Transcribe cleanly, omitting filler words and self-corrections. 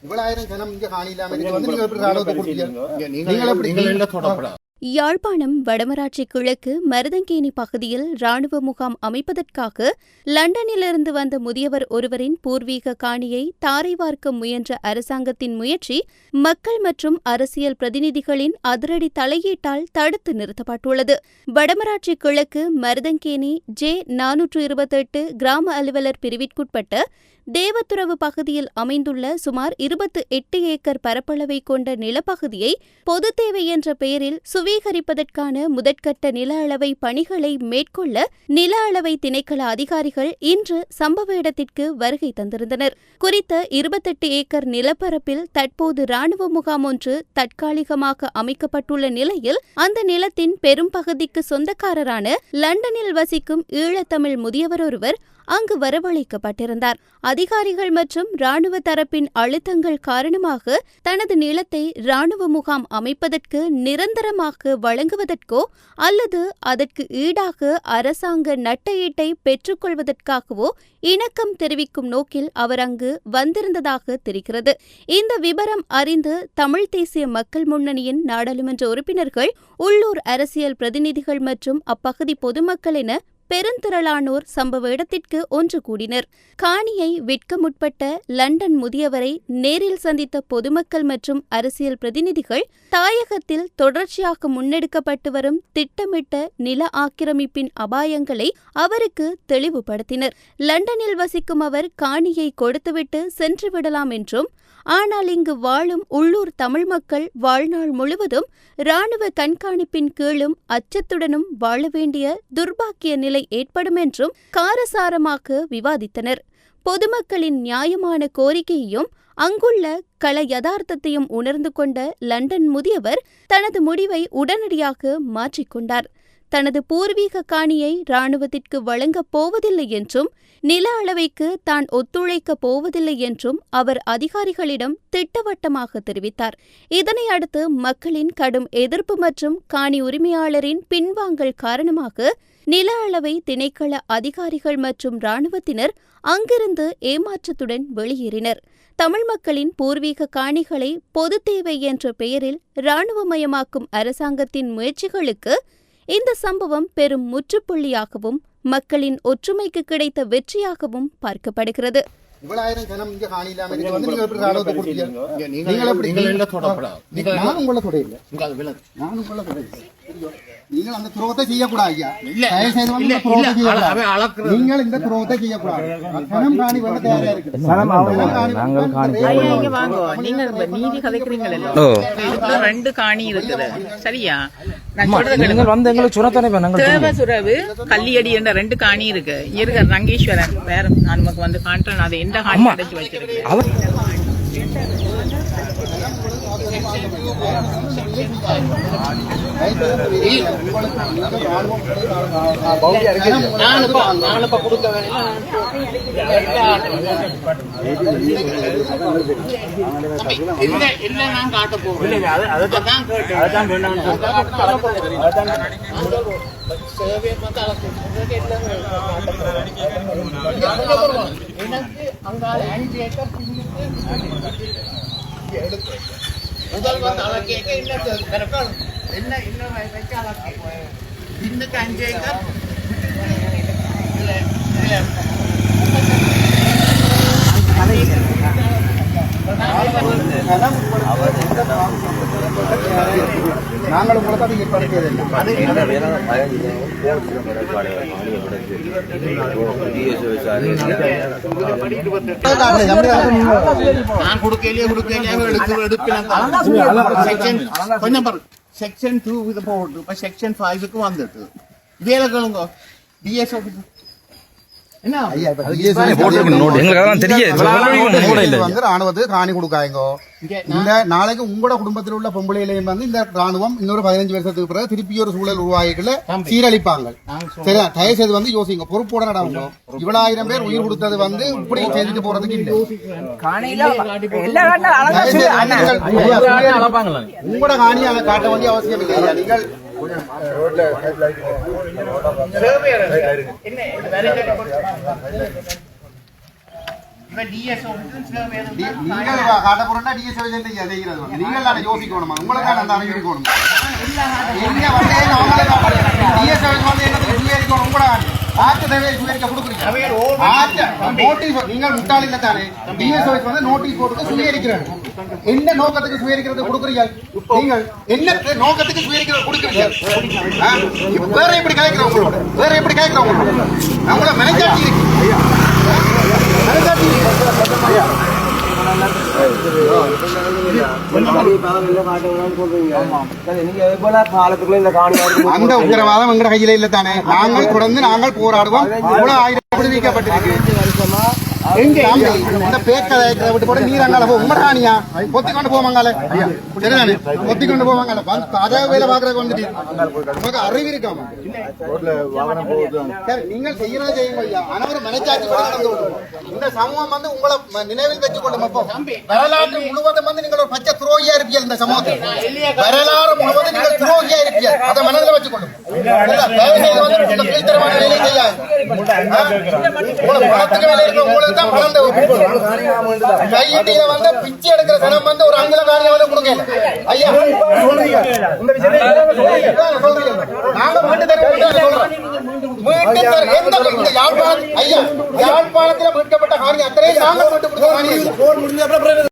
இவ்வளவு ஜனம் இங்க காணியில்லாம நீங்க யாழ்ப்பாணம் வடமராட்சி கிழக்கு மருதங்கேணி பகுதியில் ராணுவ முகாம் அமைப்பதற்காக லண்டனிலிருந்து வந்த முதியவர் ஒருவரின் பூர்வீக காணியை தாரை வார்க்க முயன்ற அரசாங்கத்தின் முயற்சி மக்கள் மற்றும் அரசியல் பிரதிநிதிகளின் அதிரடி தலையீட்டால் தடுத்து நிறுத்தப்பட்டுள்ளது. வடமராட்சி கிழக்கு மருதங்கேணி J428 கிராம அலுவலர் பிரிவிற்குட்பட்ட தேவத்துறவு பகுதியில் அமைந்துள்ள சுமார் 28 ஏக்கர் பரப்பளவை கொண்ட நிலப்பகுதியை பொது தேவை என்ற பெயரில் சுவீகரிப்பதற்கான முதற்கட்ட நில அளவை பணிகளை மேற்கொள்ள நில அளவை திணைக்கள அதிகாரிகள் இன்று சம்பவ இடத்திற்கு வருகை தந்திருந்தனர். குறித்த 28 ஏக்கர் நிலப்பரப்பில் தற்போது ராணுவ முகாம் ஒன்று தற்காலிகமாக அமைக்கப்பட்டுள்ள நிலையில் அந்த நிலத்தின் பெரும் பகுதிக்கு சொந்தக்காரரான லண்டனில் வசிக்கும் ஈழத்தமிழ் முதியவர் ஒருவர் அங்கு வரவழைக்கப்பட்டிருந்தார். அதிகாரிகள் மற்றும் ராணுவ தரப்பின் அழுத்தங்கள் காரணமாக தனது நிலத்தை ராணுவ முகாம் அமைப்பதற்கு நிரந்தரமாக வழங்குவதற்கோ அல்லது அதற்கு ஈடாக அரசாங்க நட்டஈட்டை பெற்றுக்கொள்வதற்காகவோ இணக்கம் தெரிவிக்கும் நோக்கில் அவர் அங்கு வந்திருந்ததாக தெரிகிறது. இந்த விபரம் அறிந்து தமிழ் தேசிய மக்கள் முன்னணியின் நாடாளுமன்ற உறுப்பினர்கள், உள்ளூர் அரசியல் பிரதிநிதிகள் மற்றும் அப்பகுதி பொதுமக்கள் என பெருந்திரளானோர் சம்பவ இடத்திற்கு ஒன்று கூடினர். காணியை விற்க முற்பட்ட லண்டன் முதியவரை நேரில் சந்தித்த பொதுமக்கள் மற்றும் அரசியல் பிரதிநிதிகள் தாயகத்தில் தொடர்ச்சியாக முன்னெடுக்கப்பட்டு வரும் திட்டமிட்ட நில ஆக்கிரமிப்பின் அபாயங்களை அவருக்கு தெளிவுபடுத்தினர். லண்டனில் வசிக்கும் அவர் காணியை கொடுத்துவிட்டு சென்றுவிடலாம் என்றும், ஆனால் இங்கு வாழும் உள்ளூர் தமிழ் மக்கள் வாழ்நாள் முழுவதும் இராணுவ கண்காணிப்பின் கீழும் அச்சத்துடனும் வாழ வேண்டிய துர்பாக்கிய நிலை ஏற்படும் என்றும் காரசாரமாக விவாதித்தனர். பொதுமக்களின் நியாயமான கோரிக்கையையும் அங்குள்ள கள யதார்த்தத்தையும் உணர்ந்து கொண்ட லண்டன் முதியவர் தனது முடிவை உடனடியாக மாற்றிக்கொண்டார். தனது பூர்வீக காணியை இராணுவத்திற்கு வழங்கப் போவதில்லை என்றும், நில அளவைக்கு தான் ஒத்துழைக்கப் போவதில்லை என்றும் அவர் அதிகாரிகளிடம் திட்டவட்டமாக தெரிவித்தார். இதனை அடுத்து மக்களின் கடும் எதிர்ப்பு மற்றும் காணி உரிமையாளரின் பின்வாங்கல் காரணமாக நில அளவை திணைக்கள அதிகாரிகள் மற்றும் இராணுவத்தினர் அங்கிருந்து ஏமாற்றத்துடன் வெளியேறினர். தமிழ் மக்களின் பூர்வீக காணிகளை பொது தேவை என்ற பெயரில் இராணுவமயமாக்கும் அரசாங்கத்தின் முயற்சிகளுக்கு இந்த சம்பவம் பெரும் முற்றுப்புள்ளியாகவும் மக்களின் ஒற்றுமைக்கு கிடைத்த வெற்றியாகவும் பார்க்கப்படுகிறது. நீங்கள் அந்த துரோகத்தை செய்யக்கூடாது. நீங்கள் இந்த துரோகத்தை செய்யக்கூடாது. நீதி கதைக்கிறீங்களா? ரெண்டு காணி இருக்குது, சரியா? தேவசுரவு கல்லியடி என்ற ரெண்டு காணி இருக்கு. இருக்க ரங்கேஸ்வரன் வேற நமக்கு வந்து காட்டுறேன். அது எந்த காணி அடைச்சு வச்சிருக்கு. காட்ட போறேன். முதல் வந்து அளக்கேக்க என்ன வச்சு அளக்க இன்னுக்கு 5 ஏக்கர் நாங்கள் உங்களுக்கு அதை ஏற்படுத்தியதில்லை. நான் கொடுக்கலையே செக்ஷன் 2 இது போட்டு இப்ப செக்ஷன் 5க்கு வந்துட்டு வேலை கேளுங்க. டிஎஸ் ஆபீஸ் ராணுவத்துக்கு காணி கொடுக்காங்க. இந்த நாளைக்கு உங்களோட குடும்பத்தில் உள்ள பொம்பளையிலையும் வந்து இந்த ராணுவம் இன்னொரு 15 வருஷத்துக்கு பிறகு திருப்பி ஒரு சூழல் உருவாகிக்கல சீரழிப்பாங்க. சரியா? தயவு செய்து வந்து யோசிங்க, பொறுப்போட நடவுங்க. இவ்வளவு 1000 பேர் உயிர் கொடுத்தது வந்து இப்படி செய்துட்டு போறதுக்கு இல்லை. உங்களோட காணியை காட்ட வேண்டிய அவசியம் இல்லையா? நீங்கள் நீங்கள் காட்ட போறா டிஎஸ் செய்கிறது நீங்கள் அதை யோசிக்கணுமா உங்களுக்கான அந்த அறிவு இருக்கணும் எங்க வந்து டிஎஸ் வந்து என்னத்துக்கு சுயரிக்கணும் உங்களோட ஆற்று தேவையை சுயரிக்க கொடுக்குறீங்க நோட்டீஸ் நீங்கள் முட்டாள் இல்லை தானே டிஎஸ் வந்து நோட்டீஸ் போட்டு சுயரிக்கிறாங்க என்ன நோக்கத்துக்கு சுயரிக்கிறது கொடுக்குறீங்க நீங்கள் என்ன நோக்கத்துக்கு சுயரிக்கிறது கொடுக்குறீங்க வேற எப்படி கேட்கிறோம் உங்களோட வேற எப்படி கேட்கிறோம் உங்களோட நம்மள மனசாட்சி இருக்கு மனசாட்சி அந்த உத்தரவாதம் எங்க கையில இல்ல தானே நாங்கள் தொடர்ந்து நாங்கள் போராடுவோம் இவ்வளவு ஆயிரம் விடுவிக்கப்பட்டிருக்கு இந்த பேக்கதை விட்டு போட நீரங்கால போ உங்க ராணியா கொத்திக்கொண்டு போவாங்கால சரிதானே கொத்திக்கொண்டு போவாங்கல்ல அதே வேலை பாக்குறதுக்கு வந்துட்டு உங்களுக்கு அறிவு இருக்காம நீங்கள் செய்யறதை செய்யுங்க ஐயா ஆனா ஒரு மனச்சாட்சி இந்த சமூகம் வந்து உங்களை நினைவில் வச்சுக் கொள்ளும் அப்போ வரலாற்று முழுவதும் வந்து நீங்கள் ஒரு பச்சை துரோகியா இருப்பீர்கள் இந்த சமூகத்தில் வரலாறு முழுவதும் நீங்கள் துரோகியா இருப்பீர்கள் அதை மனதில் வச்சுக் கொள்ளும் கீழ்த்தரமான வேலையை செய்யாது பணத்துக்கு வேலை இருக்கிற உங்களுக்கு தான் பணம் கையீட்டியில வந்து பிச்சை எடுக்கிற சனம் வந்து ஒரு அங்கில காரியம் வந்து கொடுக்கல ஐயா நாங்க மீட்டு தருவோம் யாழ்ப்பாணத்தில் மீட்கப்பட்ட காரியம் அத்தனை நாங்கள் மீட்டு கொடுத்த